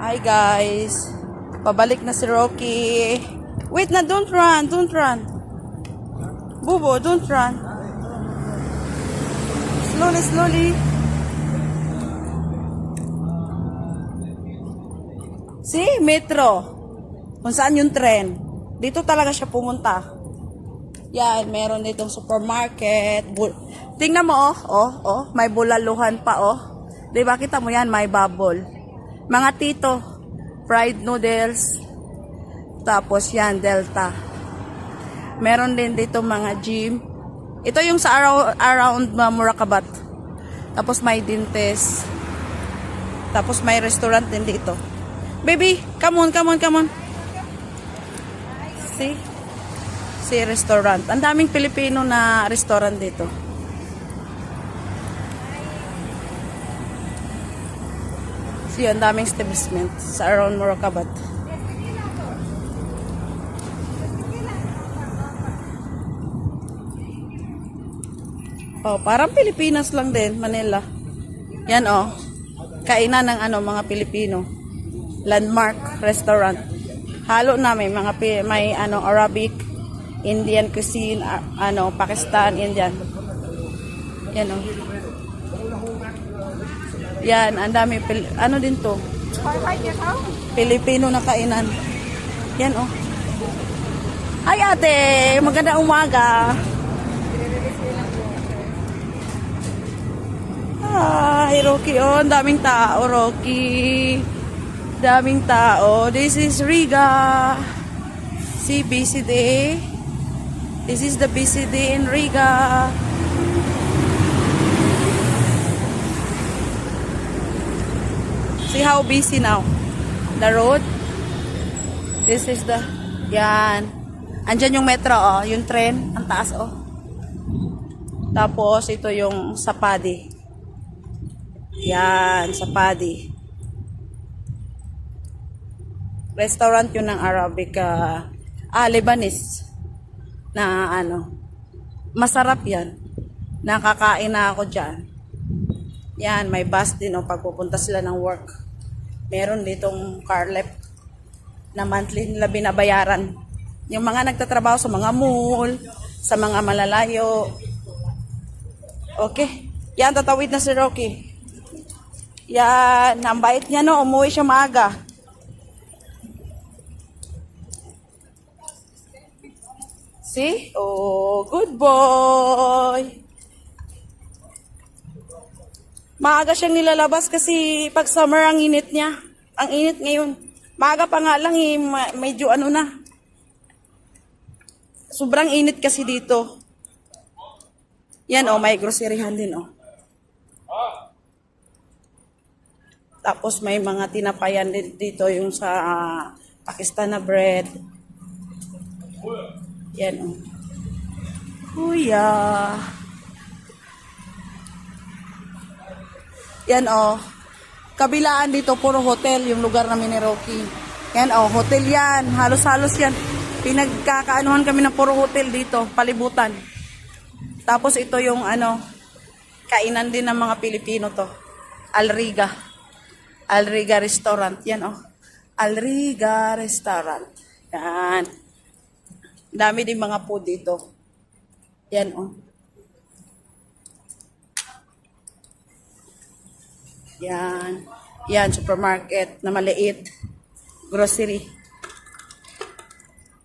Hi guys. Pabalik na si Rocky. Wait na, don't run, don't run. Bubo, don't run. Slowly, slowly. See, metro. Kung saan yung tren. Dito talaga siya pumunta. Yan, meron ditong supermarket. Tingnan mo, may bulaluhan pa, Diba, kita mo yan, may bubble. Mga tito, fried noodles. Tapos yan, Delta. Meron din dito mga gym. Ito yung sa around Murakabat. Tapos may dentist. Tapos may restaurant din dito. Baby, come on, come on, come on. See? See, restaurant. Ang daming Pilipino na restaurant dito. See, ang daming establishment sa around Murakabat. Oh, parang Pilipinas lang din, Manila. Yan kainan ng mga Pilipino. Landmark restaurant. Halo na may mga Arabic, Indian cuisine, Pakistan, Indian. Yan Yan, ang dami din to. Pilipino na kainan. Yan Ay ate, magandang umaga. Ay, Rocky, ang daming tao, Rocky. Daming tao. This is Riga. See, busy day. This is the busy day in Riga. See how busy now? The road. This is the, yan. Andyan yung metro, yung tren, ang taas, Tapos, ito yung Sapadi. Yan, Sapadi. Restaurant yun ng Arabic, Lebanese. Na masarap yan. Nakakain na ako dyan. Yan, may bus din pag pupunta sila ng work. Meron ditong car left na monthly nila binabayaran. Yung mga nagtatrabaho sa mga mall, sa mga malalayo. Okay. Yan, tatawid na si Rocky. Yan, ang bait niya umuwi siya maaga. See? Oh, good boy. Maaga siyang nilalabas kasi pag summer ang init niya. Ang init ngayon. Maaga pa nga lang medyo na. Sobrang init kasi dito. Yan may groceryhan din Tapos may mga tinapayan din dito yung sa Pakistan na bread. Yan Kuya. Yan kabilaan dito puro hotel yung lugar namin ni Rocky. Yan hotel yan. Halos-halos yan. Pinagkakaanuhan kami ng puro hotel dito, palibutan. Tapos ito yung kainan din ng mga Pilipino to. Alriga. Alriga restaurant. Yan Alriga restaurant. Yan. Dami din mga food dito. Yan Yan. Yan, supermarket na maliit. Grocery.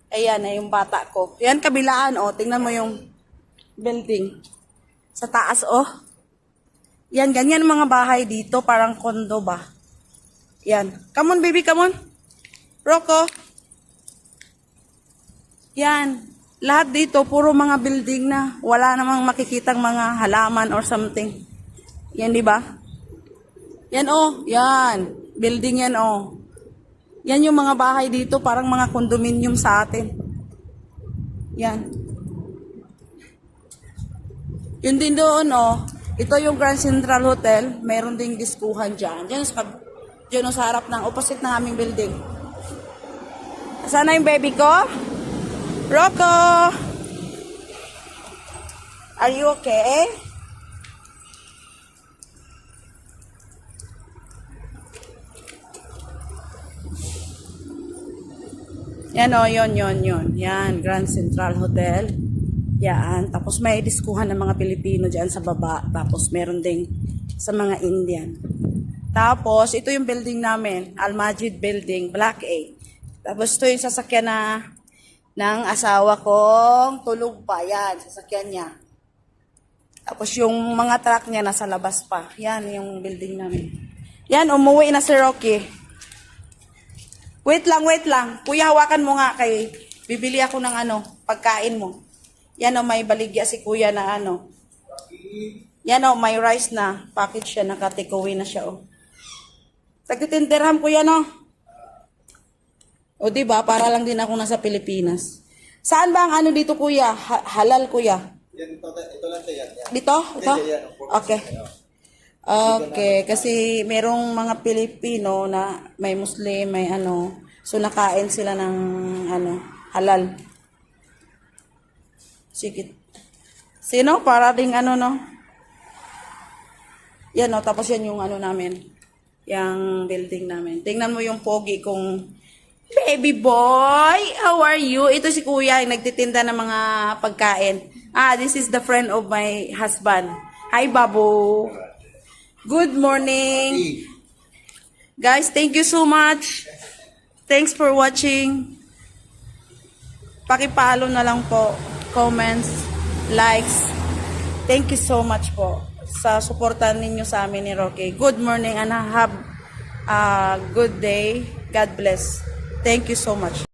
Ayan na yung bata ko. Yan, kabilaan tingnan mo yung building. Sa taas Yan, ganyan mga bahay dito. Parang condo ba? Yan. Come on, baby, come on. Rocco. Yan. Lahat dito, puro mga building na. Wala namang makikitang mga halaman or something. Yan, di ba? Yan, yan. Building yan, Yan yung mga bahay dito, parang mga condominium sa atin. Yan. Yun din doon, ito yung Grand Central Hotel. Meron ding diskuhan dyan. Dyan sa harap ng opposite ng aming building. Sana yung baby ko? Rocco! Are you okay? Yan o, yon. Yan, Grand Central Hotel. Yan. Tapos may diskuhan ng mga Pilipino dyan sa baba. Tapos meron ding sa mga Indian. Tapos, ito yung building namin. Al-Majid Building, Block A. Tapos ito yung sasakyan ng asawa kong tulog pa. Yan, sasakyan niya. Tapos yung mga truck niya nasa labas pa. Yan yung building namin. Yan, umuwi na si Rocky. Wait lang. Kuya, hawakan mo nga kay bibili ako ng pagkain mo. Yan o, may baligya si kuya na Yan o, may rice na. Package siya, naka-takeaway na siya o. Tagtitindirham kuya no. O diba, para lang din ako nasa Pilipinas. Saan ba ang dito kuya? Halal kuya? Yan, ito lang yan. Dito? Ito? Yan. Okay. Okay, kasi merong mga Pilipino na may Muslim, may so nakain sila ng halal. Sige. Sino? Para ding no? Yan o, tapos yan yung namin. Yung building namin. Tingnan mo yung pogi kong baby boy. How are you? Ito si kuya, yung nagtitinda ng mga pagkain. This is the friend of my husband. Hi, Babu. Good morning. Guys, thank you so much. Thanks for watching. Pakipalo na lang po. Comments, likes. Thank you so much po sa suportan ninyo sa amin ni Rocky. Good morning and have a good day. God bless. Thank you so much.